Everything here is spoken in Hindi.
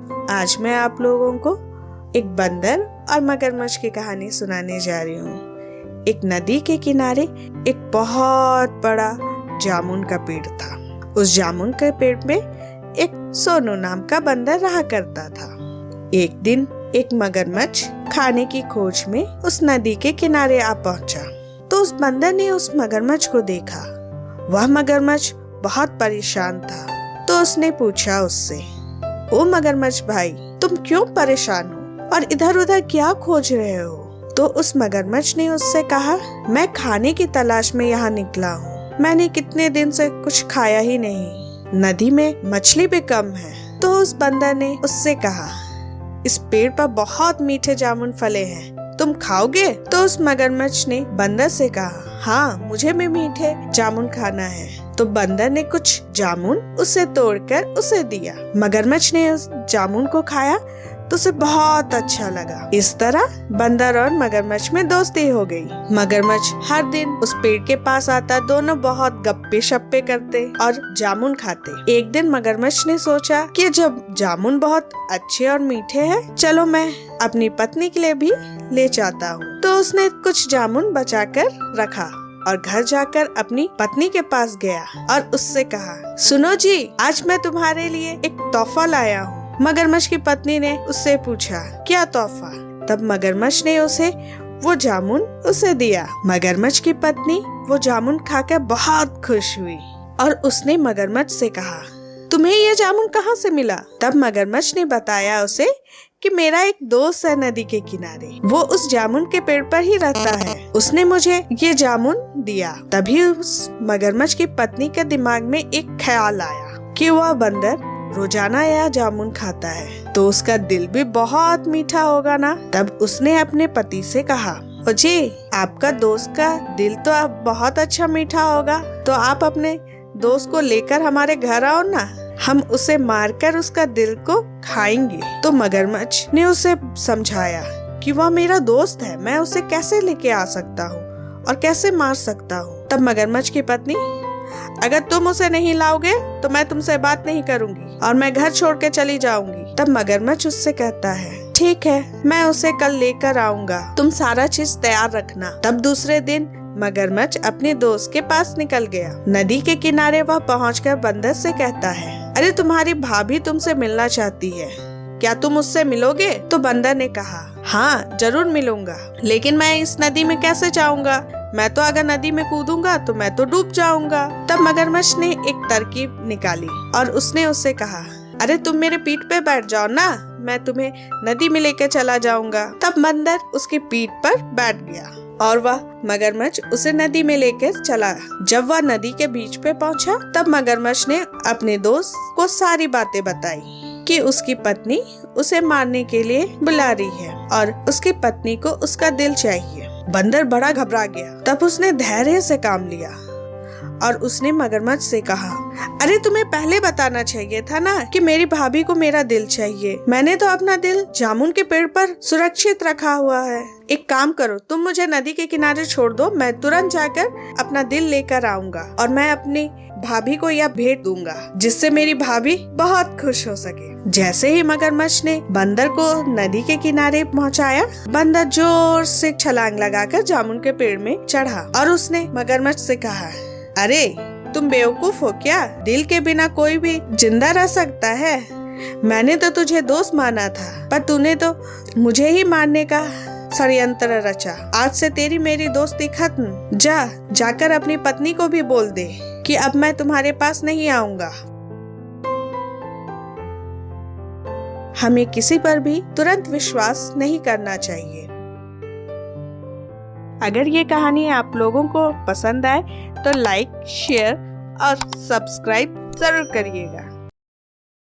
आज मैं आप लोगों को एक बंदर और मगरमच्छ की कहानी सुनाने जा रही हूँ। एक नदी के किनारे एक बहुत बड़ा जामुन का पेड़ था। उस जामुन के पेड़ में एक सोनू नाम का बंदर रहा करता था। एक दिन एक मगरमच्छ खाने की खोज में उस नदी के किनारे आ पहुंचा। तो उस बंदर ने उस मगरमच्छ को देखा। वह मगरमच्छ बहुत परेशान था। तो उसने पूछा उससे, ओ मगरमच्छ भाई, तुम क्यों परेशान हो और इधर उधर क्या खोज रहे हो? तो उस मगरमच्छ ने उससे कहा, मैं खाने की तलाश में यहाँ निकला हूँ। मैंने कितने दिन से कुछ खाया ही नहीं। नदी में मछली भी कम है। तो उस बंदर ने उससे कहा, इस पेड़ पर बहुत मीठे जामुन फले हैं, तुम खाओगे? तो उस मगरमच्छ ने बंदर से कहा, हाँ, मुझे भी मीठे जामुन खाना है। तो बंदर ने कुछ जामुन उसे तोड़कर उसे दिया। मगरमच्छ ने उस जामुन को खाया तो उसे बहुत अच्छा लगा। इस तरह बंदर और मगरमच्छ में दोस्ती हो गई। मगरमच्छ हर दिन उस पेड़ के पास आता। दोनों बहुत गप्पे शप्पे करते और जामुन खाते। एक दिन मगरमच्छ ने सोचा कि जब जामुन बहुत अच्छे और मीठे हैं, चलो मैं अपनी पत्नी के लिए भी ले जाता हूँ। तो उसने कुछ जामुन बचाकर रखा और घर जाकर अपनी पत्नी के पास गया और उससे कहा, सुनो जी, आज मैं तुम्हारे लिए एक तोहफा लाया हूँ। मगरमच्छ की पत्नी ने उससे पूछा, क्या तोहफा? तब मगरमच्छ ने उसे वो जामुन उसे दिया। मगरमच्छ की पत्नी वो जामुन खाकर बहुत खुश हुई और उसने मगरमच्छ से कहा, तुम्हें ये जामुन कहाँ से मिला? तब मगरमच्छ ने बताया उसे कि मेरा एक दोस्त है नदी के किनारे, वो उस जामुन के पेड़ पर ही रहता है, उसने मुझे ये जामुन दिया। तभी उस मगरमच्छ की पत्नी के दिमाग में एक ख्याल आया कि वह बंदर रोजाना यह जामुन खाता है तो उसका दिल भी बहुत मीठा होगा ना। तब उसने अपने पति से कहा, ओ जी, आपका दोस्त का दिल तो अब बहुत अच्छा मीठा होगा, तो आप अपने दोस्त को लेकर हमारे घर आओ ना, हम उसे मारकर उसका दिल को खाएंगे। तो मगरमच्छ ने उसे समझाया कि वह मेरा दोस्त है, मैं उसे कैसे लेके आ सकता हूँ और कैसे मार सकता हूँ। तब मगरमच्छ की पत्नी, अगर तुम उसे नहीं लाओगे तो मैं तुमसे बात नहीं करूंगी और मैं घर छोड़ के चली जाऊंगी। तब मगरमच्छ उससे कहता है, ठीक है, मैं उसे कल लेकर आऊंगा, तुम सारा चीज तैयार रखना। तब दूसरे दिन मगरमच्छ अपने दोस्त के पास निकल गया। नदी के किनारे वह पहुंचकर बंदर से कहता है, अरे तुम्हारी भाभी तुमसे मिलना चाहती है, क्या तुम उससे मिलोगे? तो बंदर ने कहा, हाँ, जरूर मिलूंगा, लेकिन मैं इस नदी में कैसे जाऊंगा? मैं तो अगर नदी में कूदूंगा तो मैं तो डूब जाऊंगा। तब मगरमच्छ ने एक तरकीब निकाली और उसने उससे कहा, अरे तुम मेरे पीठ पे बैठ जाओ ना, मैं तुम्हें नदी में लेकर चला जाऊंगा। तब बंदर उसकी पीठ पर बैठ गया और वह मगरमच्छ उसे नदी में लेकर चला। जब वह नदी के बीच पे पहुंचा, तब मगरमच्छ ने अपने दोस्त को सारी बातें बताई कि उसकी पत्नी उसे मारने के लिए बुला रही है और उसकी पत्नी को उसका दिल चाहिए। बंदर बड़ा घबरा गया। तब उसने धैर्य से काम लिया और उसने मगरमच्छ से कहा, अरे तुम्हें पहले बताना चाहिए था ना कि मेरी भाभी को मेरा दिल चाहिए। मैंने तो अपना दिल जामुन के पेड़ पर सुरक्षित रखा हुआ है। एक काम करो, तुम मुझे नदी के किनारे छोड़ दो, मैं तुरंत जाकर अपना दिल लेकर आऊंगा और मैं अपनी भाभी को यह भेंट दूंगा, जिससे मेरी भाभी बहुत खुश हो सके। जैसे ही मगरमच्छ ने बंदर को नदी के किनारे पहुंचाया, बंदर जोर से छलांग लगाकर जामुन के पेड़ में चढ़ा और उसने मगरमच्छ से कहा, अरे तुम बेवकूफ हो क्या? दिल के बिना कोई भी जिंदा रह सकता है? मैंने तो तुझे दोस्त माना था, पर तूने तो मुझे ही मारने का षड्यंत्र रचा। आज से तेरी मेरी दोस्ती खत्म। जाकर अपनी पत्नी को भी बोल दे कि अब मैं तुम्हारे पास नहीं आऊंगा। हमें किसी पर भी तुरंत विश्वास नहीं करना चाहिए। अगर ये कहानी आप लोगों को पसंद आए तो लाइक, शेयर और सब्सक्राइब जरूर करिएगा।